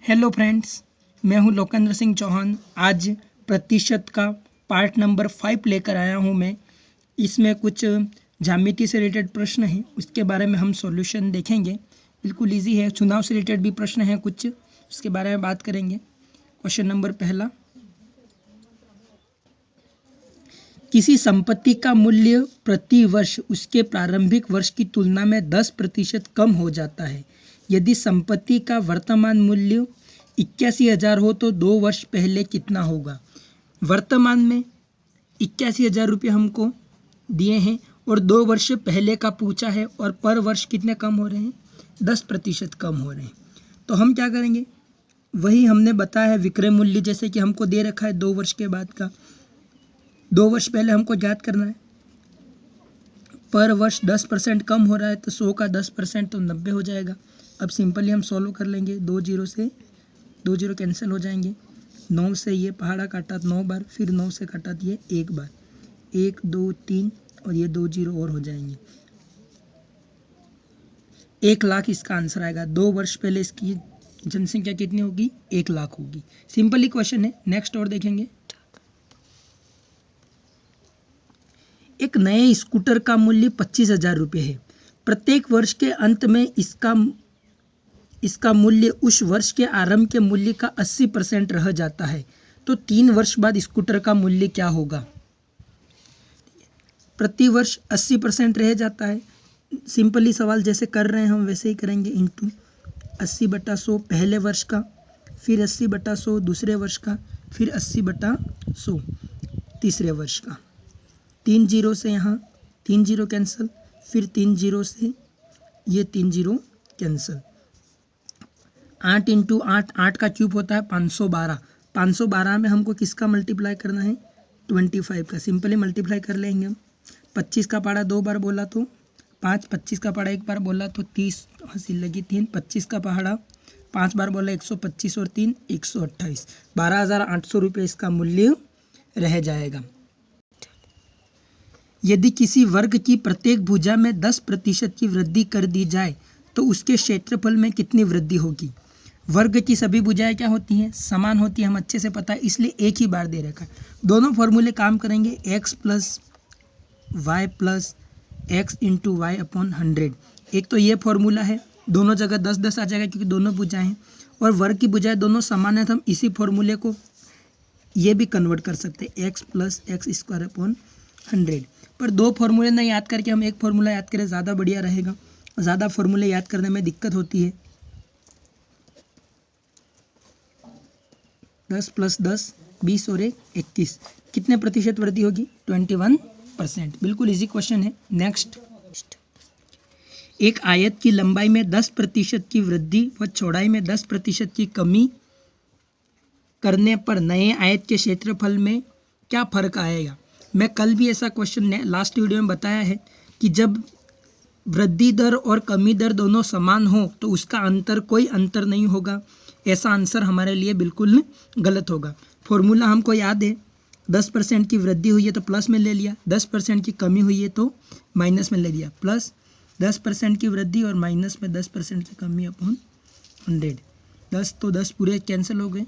Hello friends, मैं हूं लोकेंद्र सिंह चौहान। आज प्रतिशत का पार्ट नंबर 5 लेकर आया हूं मैं। इसमें कुछ ज्यामिति से रिलेटेड प्रश्न हैं, उसके बारे में हम सॉल्यूशन देखेंगे। बिल्कुल इजी है। चुनाव से रिलेटेड भी प्रश्न हैं कुछ, उसके बारे में बात करेंगे। क्वेश्चन नंबर पहला, किसी संपत्ति का मूल्य प्रति वर्ष उसके प्रारंभिक वर्ष की तुलना में 10% कम हो जाता है। यदि संपत्ति का वर्तमान मूल्य 81,000 हो तो 2 वर्ष पहले कितना होगा। वर्तमान में 81,000 रुपये हमको दिए हैं और 2 वर्ष पहले का पूछा है, और पर वर्ष कितने कम हो रहे हैं, 10% कम हो रहे हैं। तो हम क्या करेंगे, वही हमने बताया है विक्रय मूल्य, जैसे कि हमको दे रखा है 2 वर्ष के बाद का, 2 वर्ष पहले हमको ज्ञात करना है। पर वर्ष 10% कम हो रहा है, तो 100 का 10% तो 90 हो जाएगा। अब सिंपली हम सॉल्व कर लेंगे। 2 जीरो से 2 जीरो कैंसिल हो जाएंगे। 9 से ये पहाड़ा काटा 9 बार, फिर 9 से काटा ये 1 बार, 1 2 3 और ये 2 जीरो और हो जाएंगे। 1 लाख इसका आंसर आएगा। 2 वर्ष पहले इसकी जनसंख्या कितनी होगी, 1 लाख होगी। सिंपली क्वेश्चन है। नेक्स्ट और देखेंगे। एक नए स्कूटर का मूल्य 25,000 रुपये है। प्रत्येक वर्ष के अंत में इसका मूल्य उस वर्ष के आरंभ के मूल्य का 80% रह जाता है, तो 3 वर्ष बाद स्कूटर का मूल्य क्या होगा। प्रति वर्ष 80% रह जाता है। सिंपली सवाल जैसे कर रहे हैं हम वैसे ही करेंगे। इंटू 80/100 पहले वर्ष का, फिर 80/100 दूसरे वर्ष का, फिर 80/100 तीसरे वर्ष का। 3 जीरो से यहाँ 3 जीरो कैंसिल, फिर 3 जीरो से ये 3 जीरो कैंसिल। 8 इंटू 8, 8 का क्यूब होता है 512। 512 में हमको किसका मल्टीप्लाई करना है, 25 का। सिंपली मल्टीप्लाई कर लेंगे हम। 25 का पहाड़ा 2 बार बोला तो 5, 25 का पहाड़ा 1 बार बोला तो 30, हंसी लगी 3, 25 का पहाड़ा 5 बार बोला 125 और 3 128, 12,800 रुपये इसका मूल्य रह जाएगा। यदि किसी वर्ग की प्रत्येक भुजा में 10% की वृद्धि कर दी जाए तो उसके क्षेत्रफल में कितनी वृद्धि होगी। वर्ग की सभी भुजाएं क्या होती हैं, समान होती हैं, हम अच्छे से पता है, इसलिए एक ही बार दे रखा है। दोनों फॉर्मूले काम करेंगे। x plus Y plus X into Y upon 100। एक तो ये फॉर्मूला है, दोनों जगह 10-10 आ जाएगा क्योंकि दोनों भुजाएं हैं, और वर्ग की भुजाएं दोनों समान है, तो हम इसी फॉर्मूले को ये भी कन्वर्ट कर सकते हैं, x plus x square upon 100। पर 2 फॉर्मूले नहीं याद करके हम एक फॉर्मूला याद करें, ज़्यादा बढ़िया रहेगा। ज़्यादा फॉर्मूले याद करने में दिक्कत होती है। 10 प्लस 10 20 और 1 21, कितने प्रतिशत वृद्धि होगी, 21%। बिल्कुल इजी क्वेश्चन है। नेक्स्ट, एक आयत की लंबाई में 10% की वृद्धि व चौड़ाई में 10% की कमी करने पर नए आयत के क्षेत्रफल में क्या फर्क आएगा। मैं कल भी ऐसा क्वेश्चन ने लास्ट वीडियो में बताया है कि जब वृद्धि दर और कमी दर दोनों समान हो तो उसका अंतर कोई अंतर नहीं होगा। ऐसा आंसर हमारे लिए बिल्कुल गलत होगा। फॉर्मूला हमको याद है, 10% की वृद्धि हुई है तो प्लस में ले लिया, 10% की कमी हुई है तो माइनस में ले लिया। प्लस 10% की वृद्धि और माइनस में 10% की कमी अपॉन 100। 10 तो 10 पूरे कैंसिल हो गए।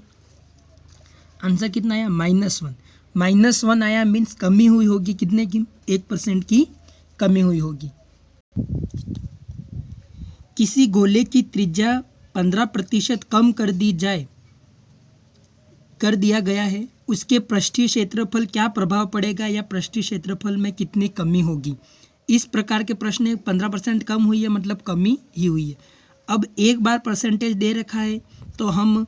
आंसर कितना आया, -1। -1 आया मीन्स कमी हुई होगी, कितने की, 1% की कमी हुई होगी। किसी गोले की त्रिज्या 15% कम कर दिया गया है, उसके पृष्ठीय क्षेत्रफल क्या प्रभाव पड़ेगा या पृष्ठीय क्षेत्रफल में कितनी कमी होगी। इस प्रकार के प्रश्न 15% कम हुई है मतलब कमी ही हुई है। अब एक बार परसेंटेज दे रखा है तो हम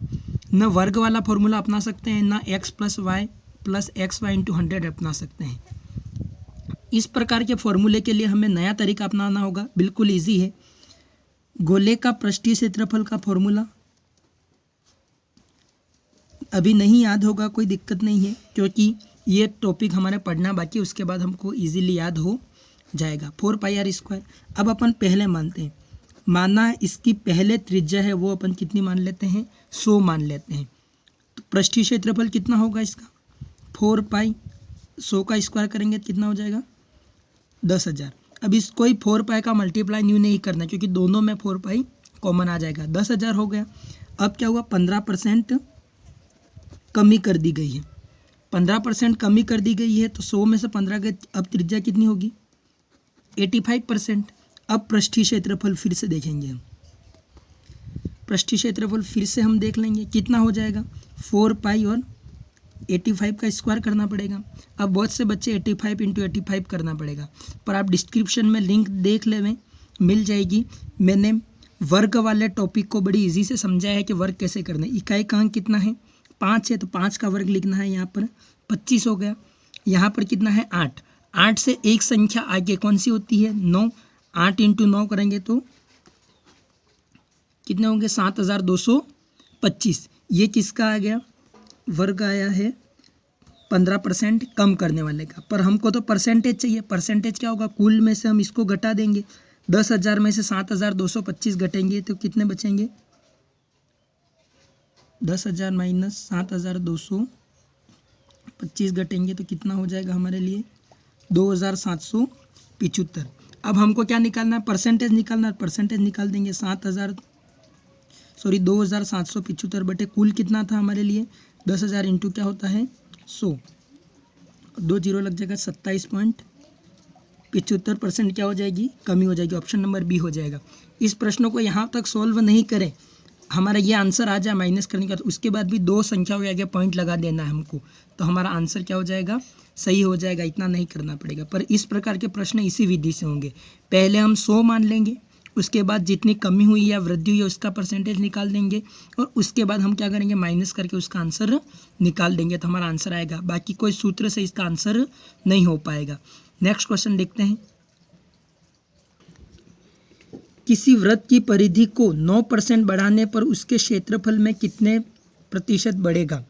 न वर्ग वाला फॉर्मूला अपना सकते हैं, ना x plus Y plus X Y into 100 अपना सकते हैं। इस प्रकार के फॉर्मूले के लिए हमें नया तरीका अपनाना होगा। बिल्कुल इजी है। गोले का पृष्ठीय क्षेत्रफल का फॉर्मूला अभी नहीं याद होगा, कोई दिक्कत नहीं है, क्योंकि ये टॉपिक हमारे पढ़ना बाकी, उसके बाद हमको इजीली याद हो जाएगा। 4πr²। अब अपन पहले मानते हैं, माना इसकी पहले त्रिज्या है वो अपन कितनी मान लेते हैं, 100 मान लेते हैं। तो पृष्ठीय क्षेत्रफल कितना होगा इसका, 4π, 100 का स्क्वायर करेंगे तो कितना हो जाएगा, 10,000। अब इसको ही 4π का मल्टीप्लाई न्यू नहीं करना क्योंकि दोनों में 4π कॉमन आ जाएगा, 10,000 हो गया। अब क्या हुआ, 15% कमी कर दी गई है, 15% कमी कर दी गई है, तो 100 में से 15 गए, अब त्रिज्या कितनी होगी, 85%। अब पृष्ठीय क्षेत्रफल फिर से देखेंगे हम, पृष्ठीय क्षेत्रफल फिर से हम देख लेंगे कितना हो जाएगा, 4 पाई और 85 का स्क्वायर करना पड़ेगा। अब बहुत से बच्चे 85 × 85 करना पड़ेगा, पर आप डिस्क्रिप्शन में लिंक देख लें, मिल जाएगी। मैंने वर्ग वाले टॉपिक को बड़ी इजी से समझाया है कि वर्ग कैसे करना है। इकाई का अंक कितना है, 5 है, तो 5 का वर्ग लिखना है, यहाँ पर 25 हो गया। यहाँ पर कितना है, 8, 8 से एक संख्या आगे कौन सी होती है, 9, 8 × 9 करेंगे तो कितने होंगे, 7225। ये किसका आ गया, वर्ग आया है 15% कम करने वाले का। पर हमको तो परसेंटेज चाहिए, परसेंटेज क्या होगा, कुल में से हम इसको घटा देंगे, 10,000 में से 7225 घटेंगे तो कितने बचेंगे, 10,000 माइनस 7225 घटेंगे तो कितना हो जाएगा हमारे लिए, 2775। अब हमको क्या निकालना है, परसेंटेज निकालना है, परसेंटेज निकाल देंगे, 2775 बटे कुल कितना था हमारे लिए, 10,000 इंटू क्या होता है 100, 2 जीरो लग जाएगा, 27.75% क्या हो जाएगी, कमी हो जाएगी। ऑप्शन नंबर बी हो जाएगा। इस प्रश्न को यहाँ तक सॉल्व नहीं करें, हमारा ये आंसर आ जाए माइनस करने का, तो उसके बाद भी 2 संख्याओं के आगे पॉइंट लगा देना है हमको, तो हमारा आंसर क्या हो जाएगा, सही हो जाएगा, इतना नहीं करना पड़ेगा। पर इस प्रकार के प्रश्न इसी विधि से होंगे, पहले हम 100 मान लेंगे, उसके बाद जितनी कमी हुई या वृद्धि हुई है उसका परसेंटेज निकाल देंगे, और उसके बाद हम क्या करेंगे, माइनस करके उसका आंसर निकाल देंगे, तो हमारा आंसर आएगा। बाकी कोई सूत्र से इसका आंसर नहीं हो पाएगा। नेक्स्ट क्वेश्चन देखते हैं। किसी वृत्त की परिधि को 9% बढ़ाने पर उसके क्षेत्रफल में कितने प्रतिशत बढ़ेगा।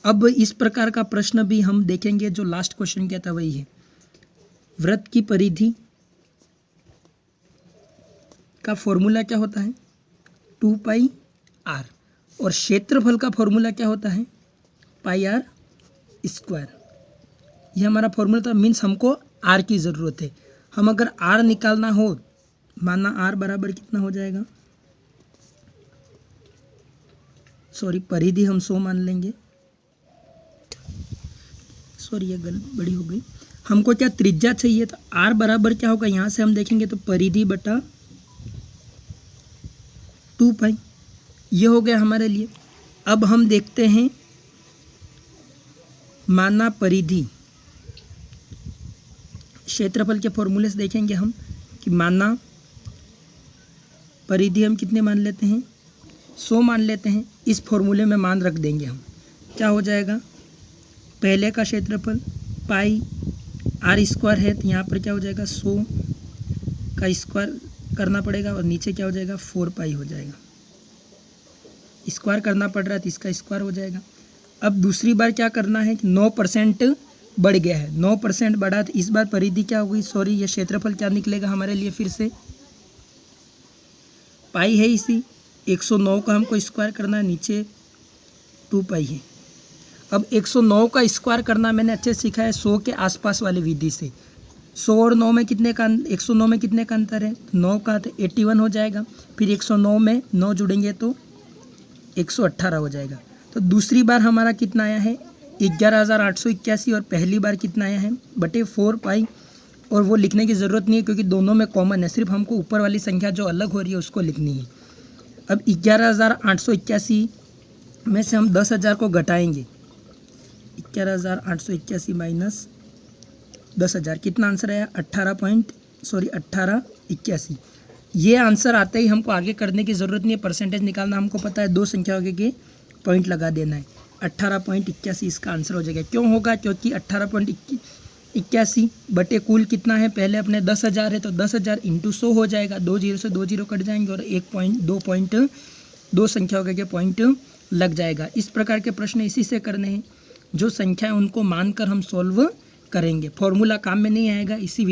अब इस प्रकार का प्रश्न भी हम देखेंगे, जो लास्ट क्वेश्चन क्या था वही है। वृत्त की परिधि का फॉर्मूला क्या होता है, 2 पाई r, और क्षेत्रफल का फॉर्मूला क्या होता है, पाई r स्क्वायर। ये हमारा फॉर्मूला था, मीन्स हमको r की ज़रूरत है। हम अगर r निकालना हो, माना r बराबर कितना हो जाएगा, सॉरी परिधि हम 100 मान लेंगे, सॉरी ये गड़बड़ी हो गई। हमको क्या त्रिज्या चाहिए, तो r बराबर क्या होगा, यहाँ से हम देखेंगे तो परिधि बटा 2 पाई, ये हो गया हमारे लिए। अब हम देखते हैं, माना परिधि, क्षेत्रफल के फॉर्मूले से देखेंगे हम कि माना परिधि हम कितने मान लेते हैं, 100 मान लेते हैं। इस फॉर्मूले में मान रख देंगे हम, क्या हो जाएगा, पहले का क्षेत्रफल पाई r स्क्वायर है, तो यहाँ पर क्या हो जाएगा, 100 का स्क्वायर करना पड़ेगा, और नीचे क्या हो जाएगा, 4 पाई हो जाएगा। स्क्वायर करना पड़ रहा है तो इसका स्क्वायर हो जाएगा। अब दूसरी बार क्या करना है कि 9% बढ़ गया है, 9% बढ़ा, तो इस बार परिधि क्या होगी, सॉरी ये क्षेत्रफल क्या निकलेगा हमारे लिए, फिर से पाई है इसी 109 का हमको स्क्वायर करना है, नीचे 2 पाई है। अब 109 का स्क्वायर करना मैंने अच्छे से सीखा है 100 के आसपास वाली विधि से। 100 और 9 में कितने का, 109 में कितने का अंतर है, 9 का, तो 81 हो जाएगा। फिर 109 में 9 जुड़ेंगे तो 118 हो जाएगा। तो दूसरी बार हमारा कितना आया है, 11,881, और पहली बार कितना आया है, बटे 4 पाई, और वो लिखने की ज़रूरत नहीं है क्योंकि दोनों में कॉमन है, सिर्फ हमको ऊपर वाली संख्या जो अलग हो रही है उसको लिखनी है। अब 11,881 में से हम 10,000 को घटाएंगे, 11,881 माइनस 10,000, कितना आंसर आया, 1881। ये आंसर आते ही हमको आगे करने की ज़रूरत नहीं है, परसेंटेज निकालना हमको पता है, 2 संख्याओं के पॉइंट लगा देना है, 18.81 इसका आंसर हो जाएगा। क्यों होगा, क्योंकि 18.81 बटे कुल कितना है, पहले अपने 10,000 है तो 10,000 इंटू 100 हो जाएगा, 2 जीरो से 2 जीरो कट जाएंगे, और 2 संख्याओं के पॉइंट लग जाएगा। इस प्रकार के प्रश्न इसी से करने हैं, जो संख्या है उनको मानकर हम सॉल्व करेंगे, फॉर्मूला काम में नहीं आएगा। इसी